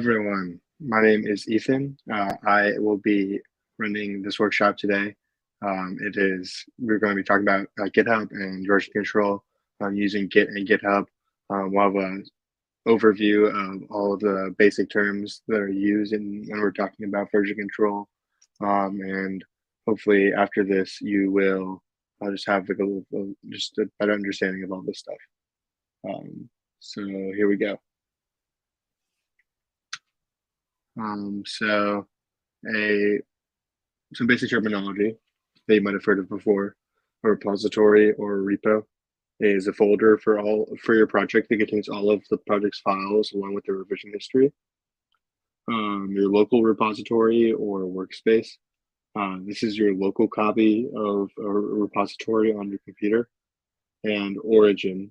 everyone. My name is Ethan. I will be running this workshop today. We're going to be talking about GitHub and version control using Git and GitHub. We'll have an overview of all of the basic terms that are used when we're talking about version control. And hopefully after this, you will just have just a better understanding of all this stuff. So here we go. Some basic terminology that you might have heard of before. A repository or a repo is a folder for your project that contains all of the project's files along with the revision history. Your local repository or workspace. This is your local copy of a repository on your computer. And origin,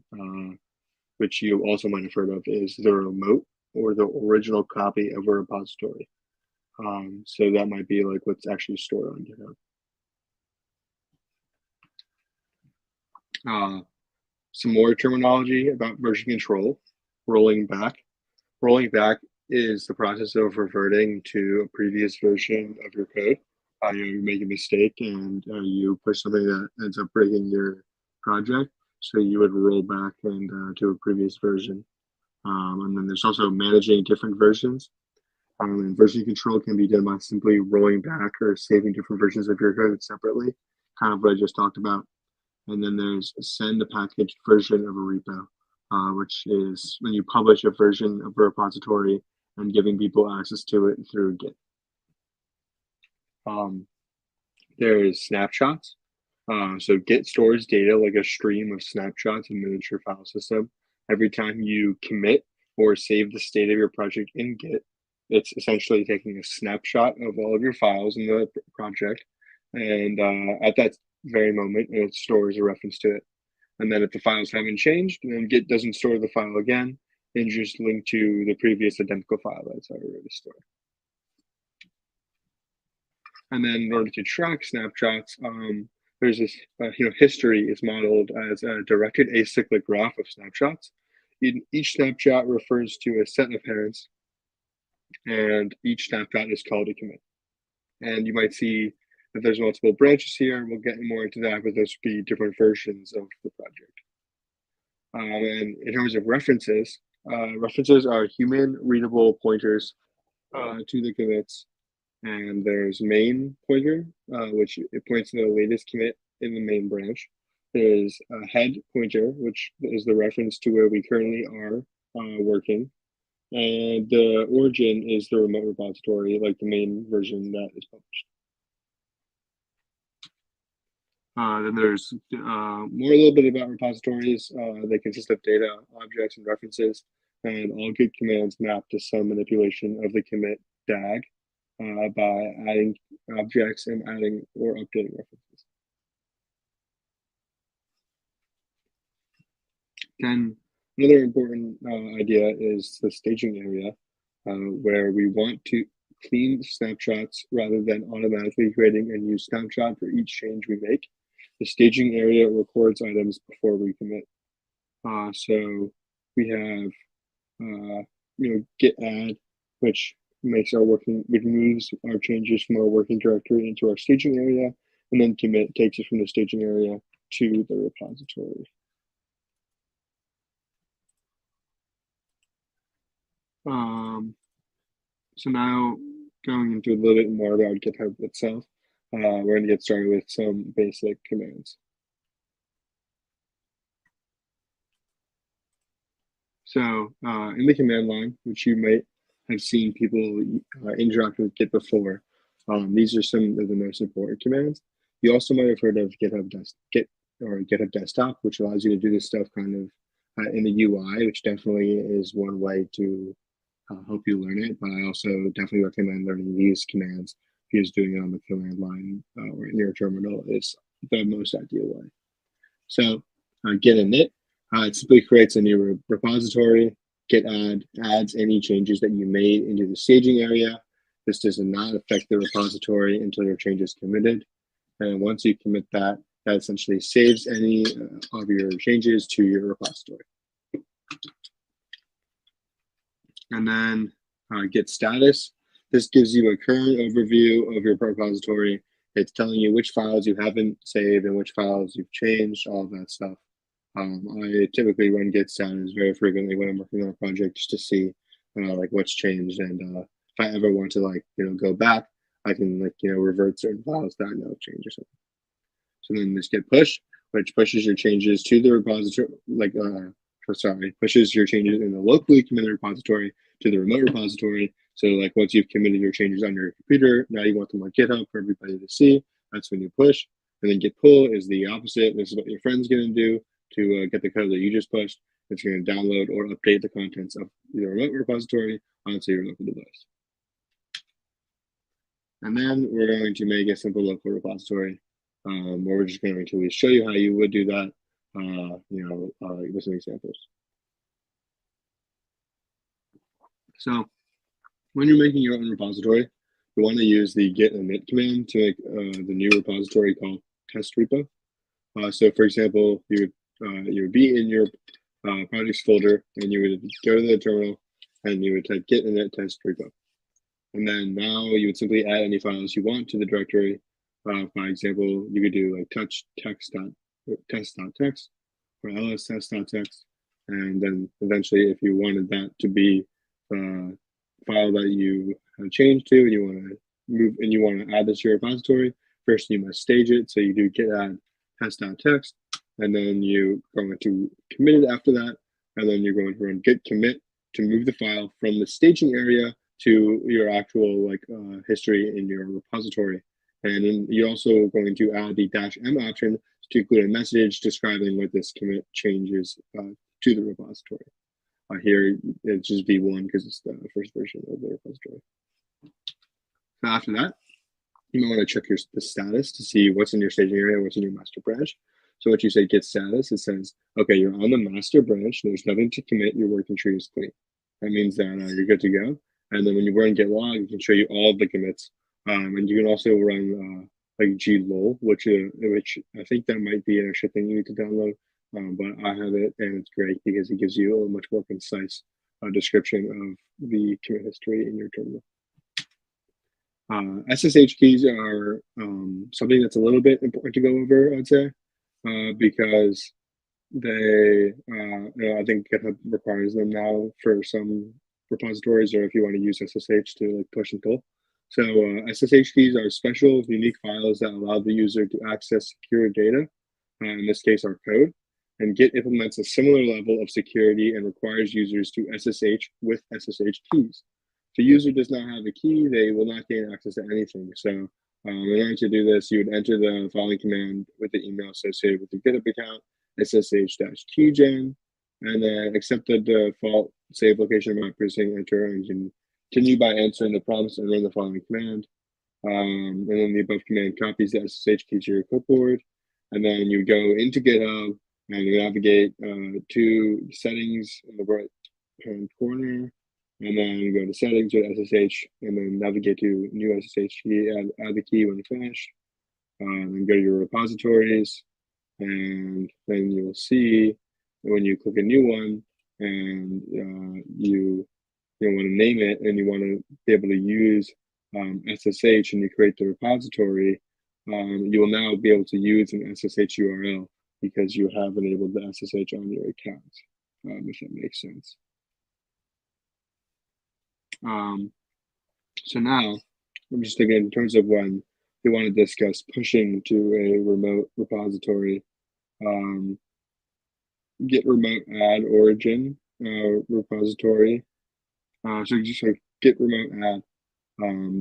which you also might have heard of, is the remote or the original copy of a repository. So that might be like what's actually stored on GitHub. Some more terminology about version control. Rolling back. Rolling back is the process of reverting to a previous version of your code. You make a mistake and you push something that ends up breaking your project. So you would roll back and to a previous version. And then there's also managing different versions. And version control can be done by simply rolling back or saving different versions of your code separately, kind of what I just talked about. And then there's send a packaged version of a repo, which is when you publish a version of a repository and giving people access to it through Git. There is snapshots. So Git stores data like a stream of snapshots in miniature file system. Every time you commit or save the state of your project in Git, it's essentially taking a snapshot of all of your files in the project. And at that very moment, it stores a reference to it. And then if the files haven't changed, then Git doesn't store the file again, and just link to the previous identical file that's already stored. And then in order to track snapshots, there's this, history is modeled as a directed acyclic graph of snapshots. Each snapshot refers to a set of parents, and each snapshot is called a commit. And you might see that there's multiple branches here. We'll get more into that, but those would be different versions of the project. And in terms of references, references are human readable pointers to the commits. And there's main pointer, which it points to the latest commit in the main branch. There's a head pointer, which is the reference to where we currently are working. And the origin is the remote repository, like the main version that is published. Then there's a little bit about repositories. They consist of data, objects, and references, and all Git commands map to some manipulation of the commit DAG by adding objects and adding or updating references. Then another important idea is the staging area, where we want to clean snapshots rather than automatically creating a new snapshot for each change we make. The staging area records items before we commit. So we have, git add, which moves our changes from our working directory into our staging area, and then commit takes it from the staging area to the repository. So now going into a little bit more about GitHub itself, we're going to get started with some basic commands. So in the command line, which you might have seen people interact with Git before, these are some of the most important commands. You also might have heard of GitHub Desktop, which allows you to do this stuff kind of in the UI, which definitely is one way to help you learn it. But I also definitely recommend learning these commands because doing it on the command line or in your terminal is the most ideal way. So git init, it simply creates a new repository. Git add adds any changes that you made into the staging area. This does not affect the repository until your change is committed. And once you commit that, that essentially saves any of your changes to your repository. And then Git status. This gives you a current overview of your repository. It's telling you which files you haven't saved and which files you've changed, all of that stuff. I typically run Git status very frequently when I'm working on a project just to see like what's changed, and if I ever want to like go back, I can like revert certain files that I know have changed or something. So then there's Git push, which pushes your changes to the repository, like pushes your changes in the locally committed repository to the remote repository. So like once you've committed your changes on your computer, now you want them on GitHub for everybody to see. That's when you push. And then Git pull is the opposite. This is what your friend's going to do to get the code that you just pushed. It's going to download or update the contents of the remote repository onto your local device. And then we're going to make a simple local repository where we're just going to show you how you would do that, with some examples. So when you're making your own repository, you want to use the git init command to make the new repository called test repo. So for example, you would be in your projects folder, and you would go to the terminal and you would type git init test repo. And then now you would simply add any files you want to the directory. For example, you could do like test.text or ls-test.text. And then eventually, if you wanted that to be a file that you have changed to and you want to move and you want to add this to your repository, first you must stage it. So you do git add test.text, and then you're going to commit it after that. And then you're going to run git commit to move the file from the staging area to your actual history in your repository. And then you're also going to add the -m option to include a message describing what this commit changes to the repository. Here it's just v1 because it's the first version of the repository. So after that, you might want to check the status to see what's in your staging area, what's in your master branch. So once you say git status, it says, okay, you're on the master branch, there's nothing to commit, your working tree is clean. That means that you're good to go. And then when you run git log, it can show you all of the commits. And you can also run like glol, which I think that might be an extra thing you need to download. But I have it, and it's great because it gives you a much more concise description of the commit history in your terminal. SSH keys are something that's a little bit important to go over, I'd say, because they, I think GitHub requires them now for some repositories, or if you want to use SSH to like push and pull. So SSH keys are special, unique files that allow the user to access secure data, in this case, our code. And Git implements a similar level of security and requires users to SSH with SSH keys. If the user does not have a key, they will not gain access to anything. So in order to do this, you would enter the following command with the email associated with the GitHub account, ssh-keygen, and then accept the default save location by pressing enter, and continue by answering the prompts and run the following command. And then the above command copies the SSH key to your clipboard, and then you go into GitHub and you navigate to settings in the right hand corner, and then go to settings with SSH, and then navigate to new SSH key, add the key when finished, then go to your repositories, and then you'll see when you click a new one and you want to name it and you want to be able to use SSH and you create the repository, you will now be able to use an SSH URL because you have enabled the SSH on your account, if that makes sense. So now, I'm just thinking in terms of when we want to discuss pushing to a remote repository, git remote add origin repository. So just like git remote add,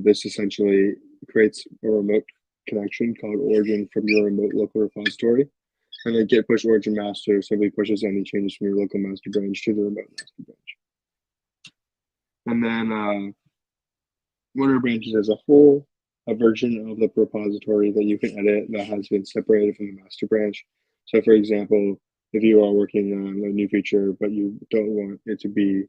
this essentially creates a remote connection called origin from your remote local repository. And then git push origin master simply pushes any changes from your local master branch to the remote master branch. And then one of our branches as a whole, a version of the repository that you can edit that has been separated from the master branch. So for example, if you are working on a new feature, but you don't want it to be,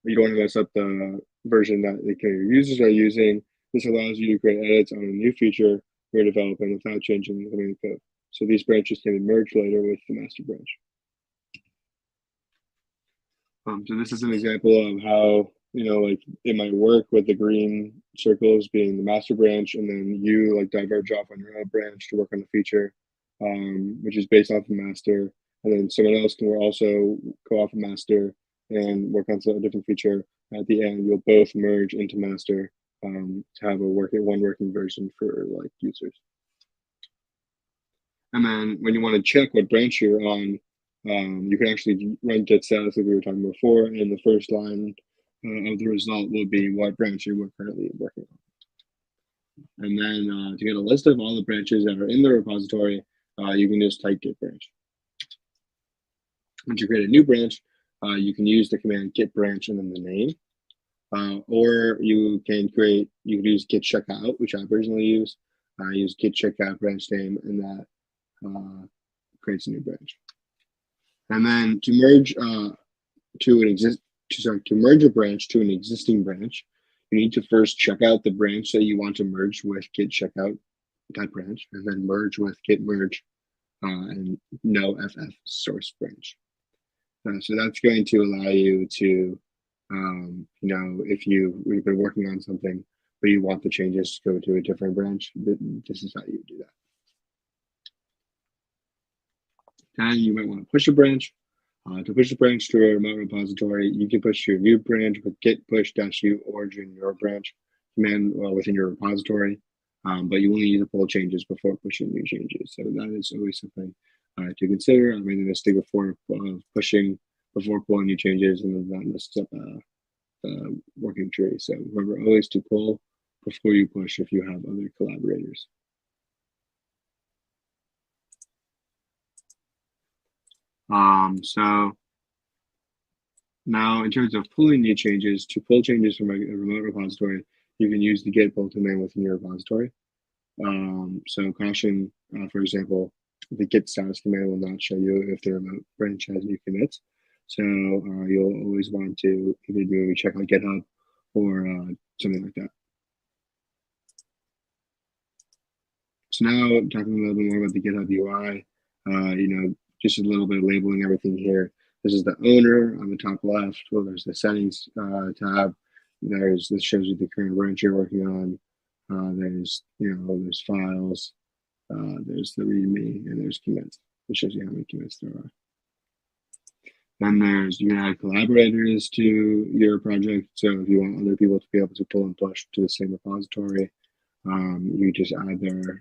you don't want to mess up the version that your users are using, this allows you to create edits on a new feature you're developing without changing the main code. So these branches can be merged later with the master branch. So this is an example of how like it might work with the green circles being the master branch, and then you like diverge off on your own branch to work on the feature, which is based off the master. And then someone else can also go off a master and work on a different feature. At the end, you'll both merge into master to have one working version for like users. And then when you want to check what branch you're on, you can actually run git status like we were talking before, and the first line of the result will be what branch you're currently working on. And then to get a list of all the branches that are in the repository, you can just type git branch. Once you create a new branch, you can use the command git branch and then the name. Or you can use git checkout, which I personally use. I use git checkout branch name, and that creates a new branch. And then to merge to merge a branch to an existing branch, you need to first check out the branch that you want to merge with git checkout that branch, and then merge with git merge and no ff source branch. So that's going to allow you to, if you've been working on something, but you want the changes to go to a different branch, this is how you do that. And you might want to push a branch. To push the branch to a remote repository, you can push your new branch with git push-u origin your branch command within your repository, but you only need to pull changes before pushing new changes. So that is always something to consider. I made a mistake before pushing before pulling new changes, and then that messes up the working tree. So remember always to pull before you push if you have other collaborators. So now in terms of pulling new changes, to pull changes from a remote repository, you can use the git pull command within your repository. So caution, for example, the git status command will not show you if the remote branch has new commits. So you'll always want to either do a check on GitHub or something like that. So now talking a little bit more about the GitHub UI, just a little bit of labeling everything here. This is the owner on the top left. Well, there's the settings tab. This shows you the current branch you're working on. There's files. There's the README, and there's commits. It shows you how many commits there are. Then you can add collaborators to your project. So if you want other people to be able to pull and push to the same repository, you just add their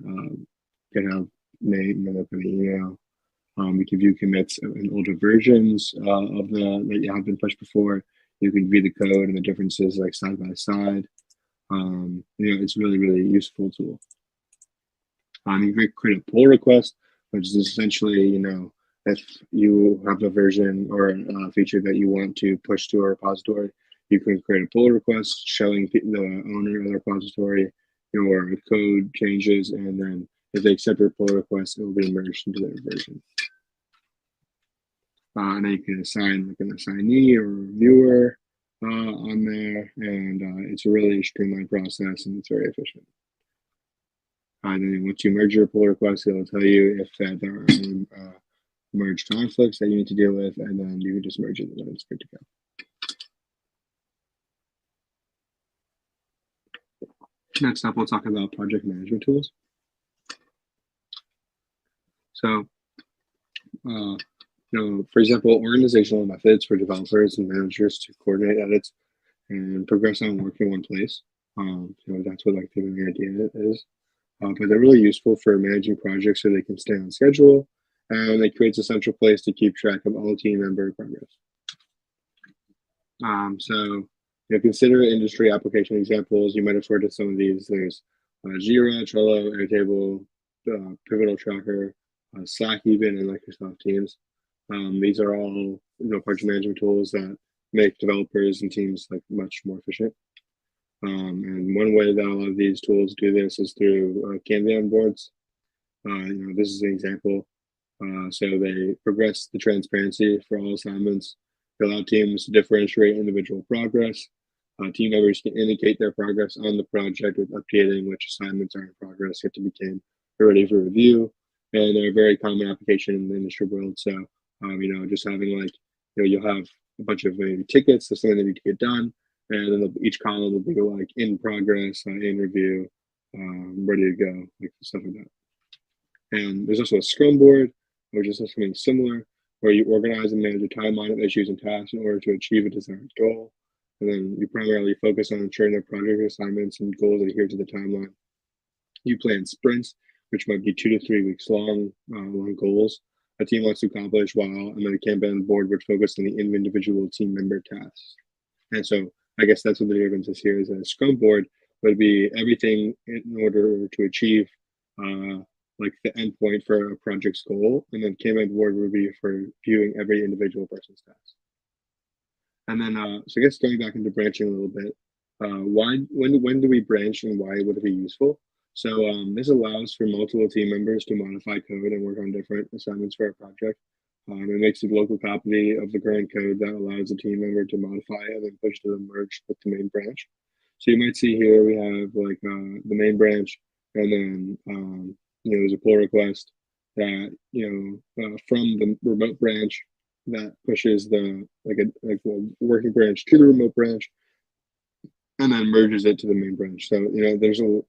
GitHub name and open the email. We can view commits in older versions that you have been pushed before. You can view the code and the differences like side by side. It's really, really useful tool. You can create a pull request, which is essentially, if you have a version or a feature that you want to push to a repository, you can create a pull request showing the owner of the repository your code changes, and then if they accept your pull request, it will be merged into their version. And then you can assign like an assignee or reviewer on there, and it's a really streamlined process, and it's very efficient. And then once you merge your pull request, it'll tell you if there are any merge conflicts that you need to deal with, and then you can just merge it, and then it's good to go. Next up, we'll talk about project management tools. So, for example, organizational methods for developers and managers to coordinate edits and progress on work in one place. That's what like the idea is. But they're really useful for managing projects so they can stay on schedule, and it creates a central place to keep track of all team member progress. Consider industry application examples. You might have heard of some of these. There's Jira, Trello, Airtable, Pivotal Tracker, Slack even, and Microsoft Teams. These are all project management tools that make developers and teams much more efficient. And one way that a lot of these tools do this is through Kanban boards. This is an example. So they progress the transparency for all assignments. They allow teams to differentiate individual progress. Team members can indicate their progress on the project with updating which assignments are in progress, yet to begin, ready for review. And they're a very common application in the industry world. So, just having you'll have a bunch of maybe tickets of something that need to get done. and then each column will be like in progress, in review, ready to go, like stuff like that. And there's also a Scrum Board, which is something similar, where you organize and manage a timeline of issues and tasks in order to achieve a desired goal. And then you primarily focus on ensuring that project assignments and goals adhere to the timeline. You plan sprints, which might be 2 to 3 weeks long, long goals a team wants to accomplish, while and then a Kanban board would focus on the individual team member tasks. And so I guess that's what the difference is here is that a Scrum Board would be everything in order to achieve like the endpoint for a project's goal, and then Kanban board would be for viewing every individual person's task. And then, so I guess going back into branching a little bit, when do we branch and why would it be useful? So this allows for multiple team members to modify code and work on different assignments for a project. It makes a local copy of the current code that allows a team member to modify and then push to the merge with the main branch. So you might see here we have like the main branch, and then there's a pull request that from the remote branch that pushes the like a working branch to the remote branch, and then merges it to the main branch. So there's a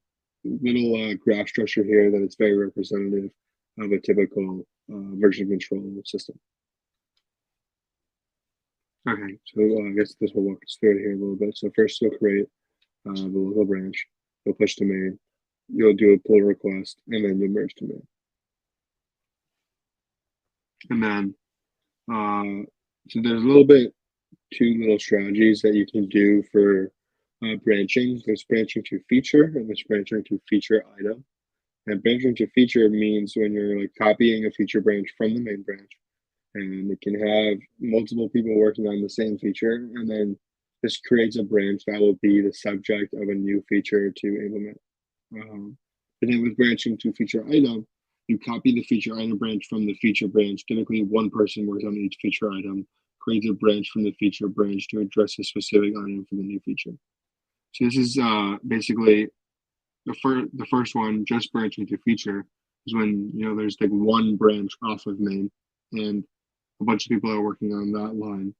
little graph structure here that is very representative of a typical version control system. Okay, so I guess this will walk us through it here a little bit. So first you'll create the local branch, you'll push to main, you'll do a pull request, and then you'll merge to main. And then, so there's two little strategies that you can do for branching. There's branching to feature, and there's branching to feature item. And branching to feature means when you're like copying a feature branch from the main branch, and it can have multiple people working on the same feature, and then this creates a branch that will be the subject of a new feature to implement. And then with branching to feature item, you copy the feature item branch from the feature branch. Typically, one person works on each feature item, creates a branch from the feature branch to address a specific item for the new feature. So this is basically the first one, just branching to feature, is when there's like one branch off of main, and a bunch of people are working on that line.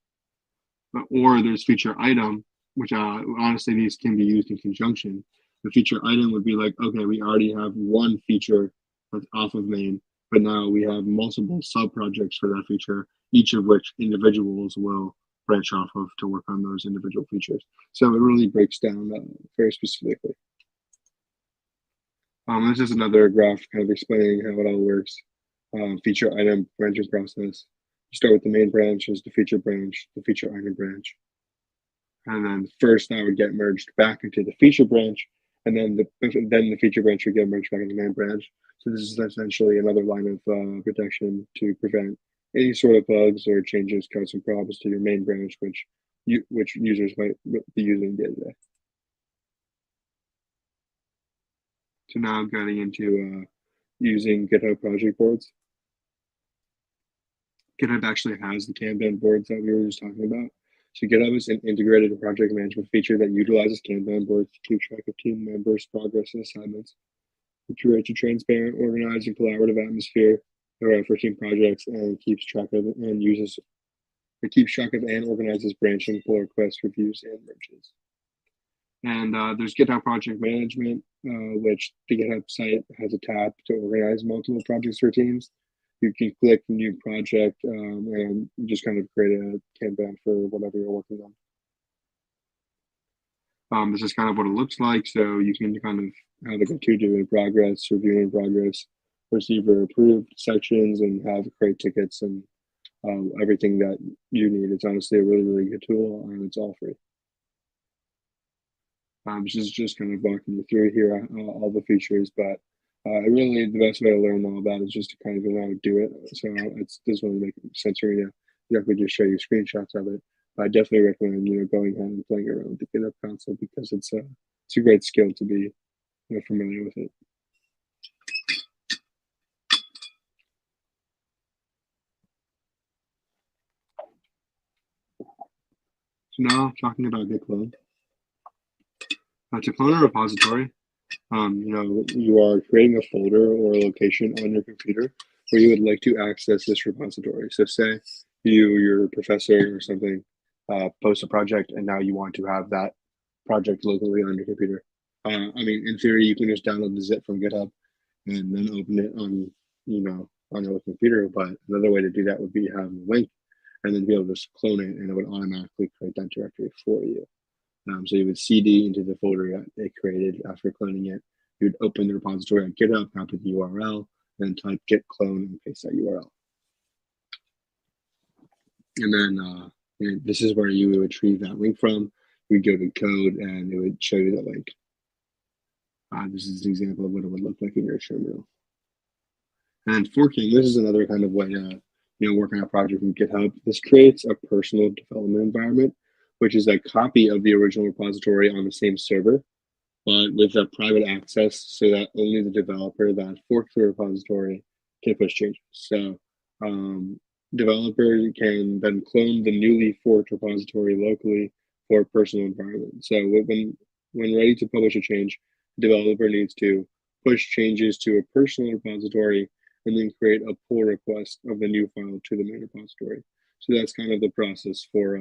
Or there's feature item, which honestly these can be used in conjunction. The feature item would be like, okay, we already have one feature that's off of main, but now we have multiple sub projects for that feature, each of which individuals will branch off of to work on those individual features. So it really breaks down very specifically. This is another graph kind of explaining how it all works. Feature item branching process. You start with the main branch as the feature branch, the feature item branch. And then first that would get merged back into the feature branch, and then the feature branch would get merged back into the main branch. So this is essentially another line of protection to prevent any sort of bugs or changes causing problems to your main branch, which users might be using day to day. So now I'm getting into using GitHub project boards. GitHub actually has the Kanban boards that we were just talking about. So GitHub is an integrated project management feature that utilizes Kanban boards to keep track of team members' progress and assignments. It creates a transparent, organized, and collaborative atmosphere for team projects, and keeps track of and organizes branching, pull requests, reviews, and merges. And there's GitHub Project Management, which the GitHub site has a tab to organize multiple projects for teams. You can click new project and just kind of create a Kanban for whatever you're working on. This is kind of what it looks like. So you can kind of have like a to-do in progress, review in progress, receiver approved sections, and have create tickets and everything that you need. It's honestly a really, really good tool, and it's all free. This is just kind of walking you through here all the features, but really the best way to learn all that is just to kind of know how to do it. So it doesn't really make sense for me to directly just show you screenshots of it. But I definitely recommend going ahead and playing around with the GitHub console, because it's a great skill to be familiar with it. So now talking about Git clone. To clone a repository, you are creating a folder or a location on your computer where you would like to access this repository. So say you're a professor or something, post a project, and now you want to have that project locally on your computer. I mean, in theory, you can just download the zip from GitHub and then open it on, on your computer. But another way to do that would be have a link and then be able to just clone it, and it would automatically create that directory for you. So you would CD into the folder that it created after cloning it. You would open the repository on GitHub, copy the URL, then type git clone and paste that URL. And then this is where you would retrieve that link from. You would go to code, and it would show you that link. This is an example of what it would look like in your terminal. And forking, this is another kind of way to work on a project from GitHub. This creates a personal development environment, which is a copy of the original repository on the same server, but with a private access so that only the developer that forked the repository can push changes. So developer can then clone the newly forked repository locally for a personal environment. So when ready to publish a change, the developer needs to push changes to a personal repository and then create a pull request of the new file to the main repository. So that's kind of the process for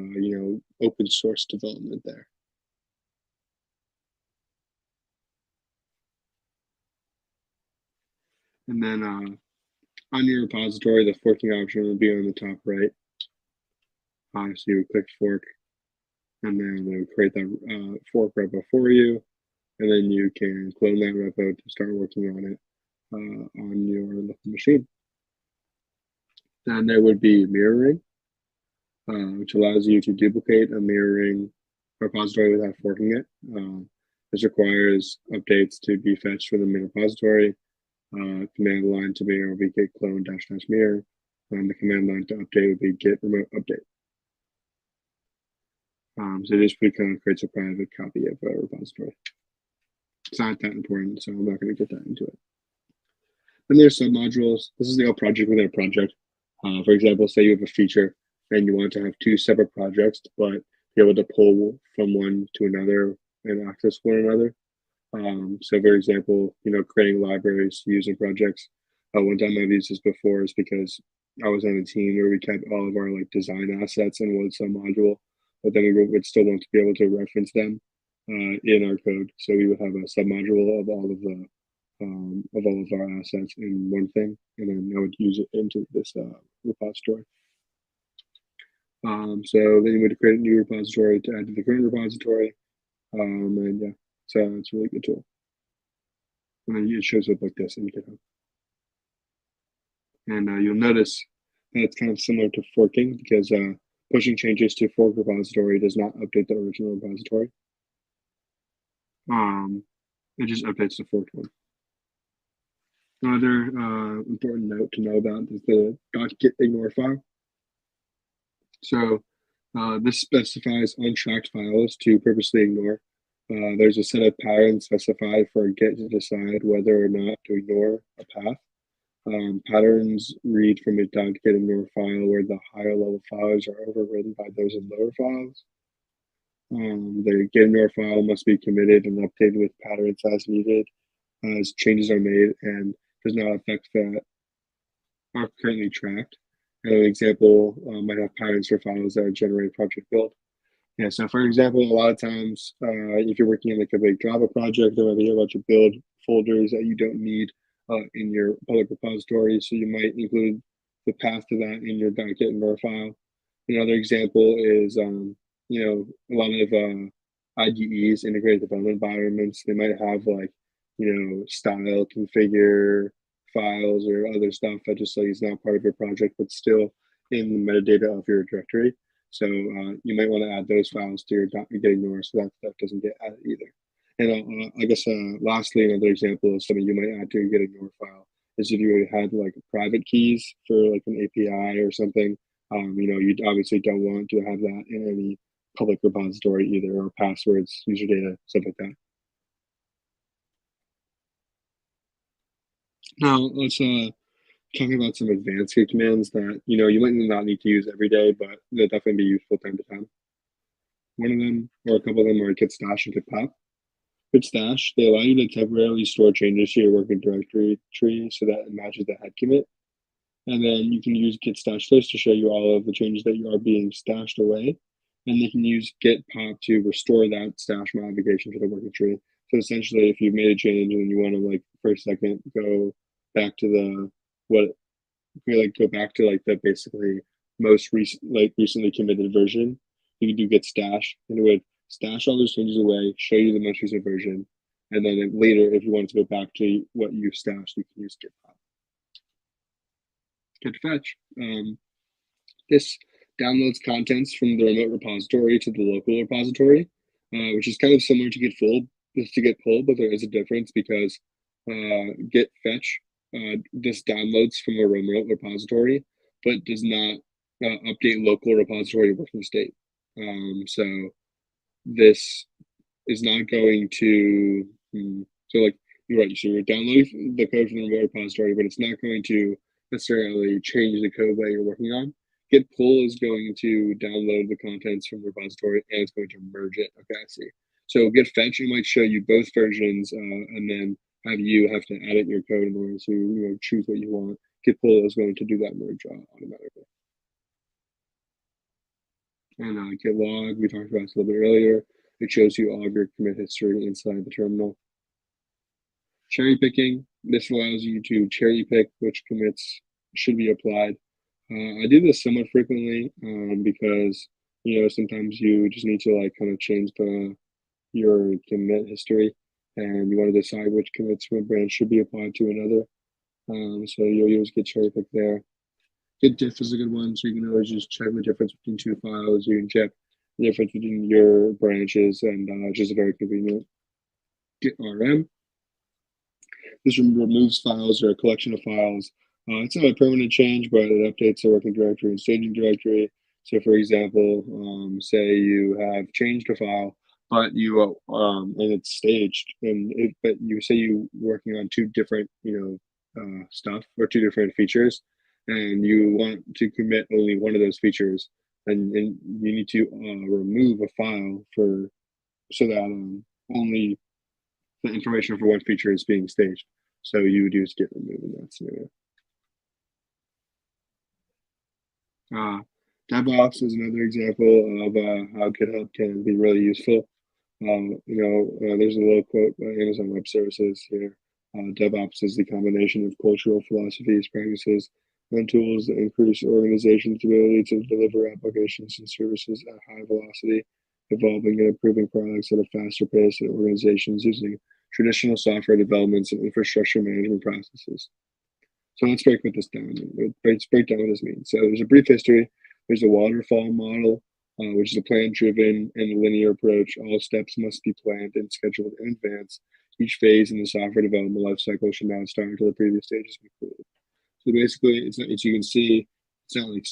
open source development there. And then on your repository, the forking option will be on the top right. So you would click fork, and then it would create that fork repo for you, and then you can clone that repo to start working on it on your local machine. Then there would be mirroring, which allows you to duplicate a mirroring repository without forking it. This requires updates to be fetched from the main repository. Command line to mirror would be git clone -- mirror, and the command line to update would be git remote update. So this kind of creates a private copy of a repository. It's not that important, so I'm not going to get that into it. Then there's submodules. This is a project within a project. For example, say you have a feature and you want to have two separate projects, but be able to pull from one to another and access one another. So for example, creating libraries using projects. One time I've used this before is because I was on a team where we kept all of our design assets in one submodule, but then we would still want to be able to reference them in our code. So we would have a submodule of all of our assets in one thing, and then I would use it into this repository. So then you would create a new repository to add to the current repository, and yeah, so it's a really good tool. And then it shows up like this in GitHub. And you'll notice that it's kind of similar to forking because pushing changes to fork repository does not update the original repository. It just updates the forked one. Another important note to know about is the .git ignore file. So this specifies untracked files to purposely ignore. There's a set of patterns specified for Git to decide whether or not to ignore a path. Patterns read from a .git ignore file where the higher level files are overridden by those in lower files. The git ignore file must be committed and updated with patterns as needed as changes are made and does not affect that are currently tracked. And an example might have patterns for files that are generated project build. Yeah, so for example, a lot of times, if you're working on a big Java project, there might be a bunch of build folders that you don't need in your public repository. So you might include the path to that in your .git ignore file. Another example is, a lot of IDEs, integrated development environments, they might have style configure files or other stuff that just is not part of your project, but still in the metadata of your directory. So you might want to add those files to your .git ignore so that stuff doesn't get added either. And I guess lastly, another example of something you might add to your git ignore file is if you had private keys for an API or something. You obviously don't want to have that in any public repository either, or passwords, user data, stuff like that. Now let's talk about some advanced Git commands that you might not need to use every day, but they'll definitely be useful time to time. One of them, or a couple of them, are git stash and git pop. Git stash, they allow you to temporarily store changes to your working directory tree so that it matches the head commit. And then you can use git stash list to show you all of the changes that you are being stashed away. and they can use Git pop to restore that stash modification to the working tree. So essentially, if you've made a change and you want to like for a second go back to the go back to like the basically most recently committed version, you can do Git stash, and it would stash all those changes away, show you the most recent version, and then later, if you want to go back to what you stashed, you can use Git pop. Git fetch. This downloads contents from the remote repository to the local repository, which is kind of similar to Git pull, but there is a difference because Git fetch this downloads from a remote repository, but does not update local repository working state. So this is not going to, so like you're right, so you're downloading the code from the remote repository, but it's not going to necessarily change the code that you're working on. Git pull is going to download the contents from the repository and it's going to merge it. Okay, I see. So Git fetch, it might show you both versions and then have to edit your code in order to choose what you want. Git pull is going to do that merge automatically. And Git log, we talked about this a little bit earlier. It shows you all of your commit history inside the terminal. Cherry picking, this allows you to cherry pick which commits should be applied. I do this somewhat frequently because sometimes you just need to like kind of change your commit history, and you want to decide which commits from a branch should be applied to another. So you'll use Git cherry pick there. Git diff is a good one, so you can always just check the difference between two files. You can check the difference between your branches, and just very convenient. Git rm. This removes files or a collection of files. It's not a permanent change, but it updates the working directory and staging directory. So, for example, say you have changed a file, but and it's staged, but you say you're working on two different stuff or two different features, and you want to commit only one of those features, and you need to remove a file so that only the information for one feature is being staged. So you would use git remove in that scenario. DevOps is another example of how GitHub can be really useful. There's a little quote by Amazon Web Services here. DevOps is the combination of cultural philosophies, practices, and tools that increase organizations' ability to deliver applications and services at high velocity, evolving and improving products at a faster pace than organizations using traditional software developments and infrastructure management processes. So let's break this down. Let's break down what this means. So there's a brief history. There's a waterfall model, which is a plan-driven and linear approach. All steps must be planned and scheduled in advance. Each phase in the software development lifecycle should not start until the previous stage is concluded. So basically, you can see, it's not like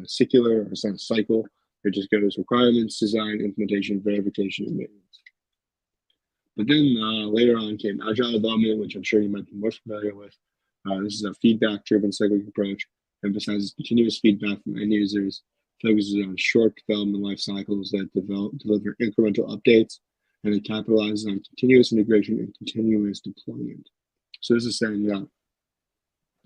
secular, or it's not a cycle. It just goes requirements, design, implementation, verification, and maintenance. But then later on came Agile development, which I'm sure you might be more familiar with. This is a feedback-driven cyclic approach, emphasizes continuous feedback from end users, focuses on short development life cycles that deliver incremental updates, and it capitalizes on continuous integration and continuous deployment. So this is saying that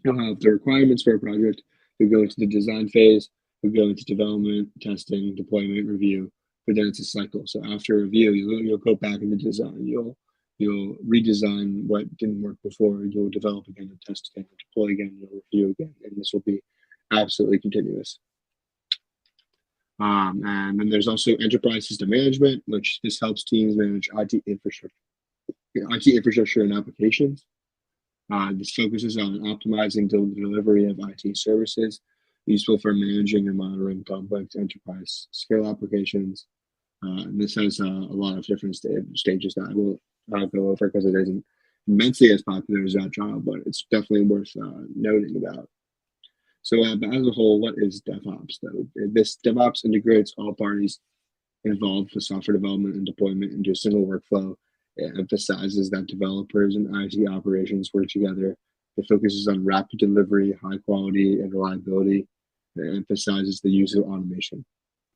you'll have the requirements for a project, you'll go into the design phase, you'll go into development, testing, deployment, review, but then it's a cycle. So after review, you'll go back into design. You'll redesign what didn't work before. You'll develop again, and test again, and deploy again, you'll review again, and this will be absolutely continuous. And then there's also enterprise system management, which this helps teams manage IT infrastructure and applications. This focuses on optimizing the delivery of IT services, useful for managing and monitoring complex enterprise scale applications. And this has a lot of different stages that I will go over because it isn't immensely as popular as Agile, but it's definitely worth noting about. So as a whole, what is DevOps though? This DevOps integrates all parties involved with software development and deployment into a single workflow. It emphasizes that developers and IT operations work together. It focuses on rapid delivery, high quality, and reliability. It emphasizes the use of automation.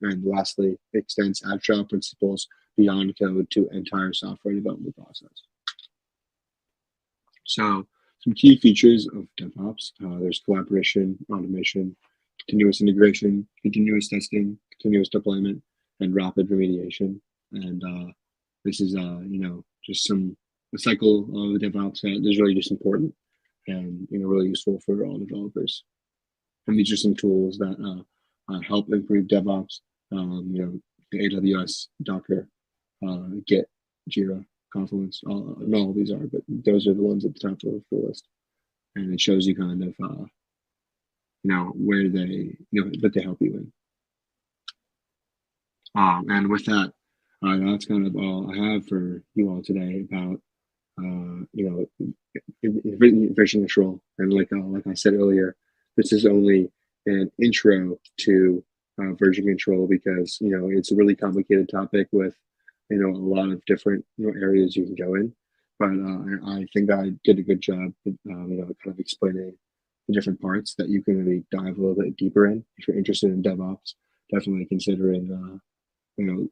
And lastly, it extends Agile principles beyond code to entire software development process. So some key features of DevOps, there's collaboration, automation, continuous integration, continuous testing, continuous deployment and rapid remediation. And this is, just a cycle of DevOps that is really just important and, really useful for all developers. And these are some tools that help improve DevOps, AWS, Docker, Git, Jira, Confluence. Not all these are, but those are the ones at the top of the list. And it shows you kind of, where what they help you in. And with that, that's kind of all I have for you all today about, version control. And like I said earlier, this is only an intro to version control because, it's a really complicated topic with, a lot of different areas you can go in. But I think I did a good job, kind of explaining the different parts that you can really dive a little bit deeper in. If you're interested in DevOps, definitely considering,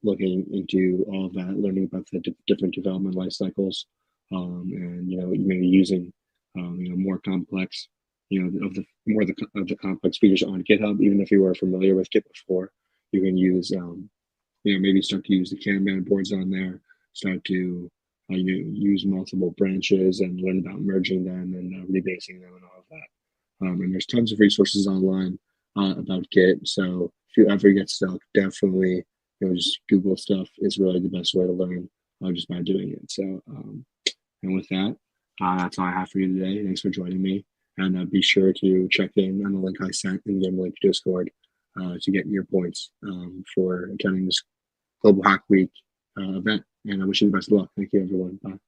looking into all of that, learning about the different development life cycles, and maybe using more complex, of the complex features on GitHub. Even if you were familiar with Git before, you can use maybe start to use the Kanban boards on there, start to use multiple branches and learn about merging them and rebasing them and all of that. And there's tons of resources online about Git. So if you ever get stuck, definitely just Google stuff is really the best way to learn just by doing it. So and with that, that's all I have for you today. Thanks for joining me. And be sure to check in on the link I sent and get a link to Discord to get your points for attending this Global Hack Week event. And I wish you the best of luck. Thank you, everyone. Bye.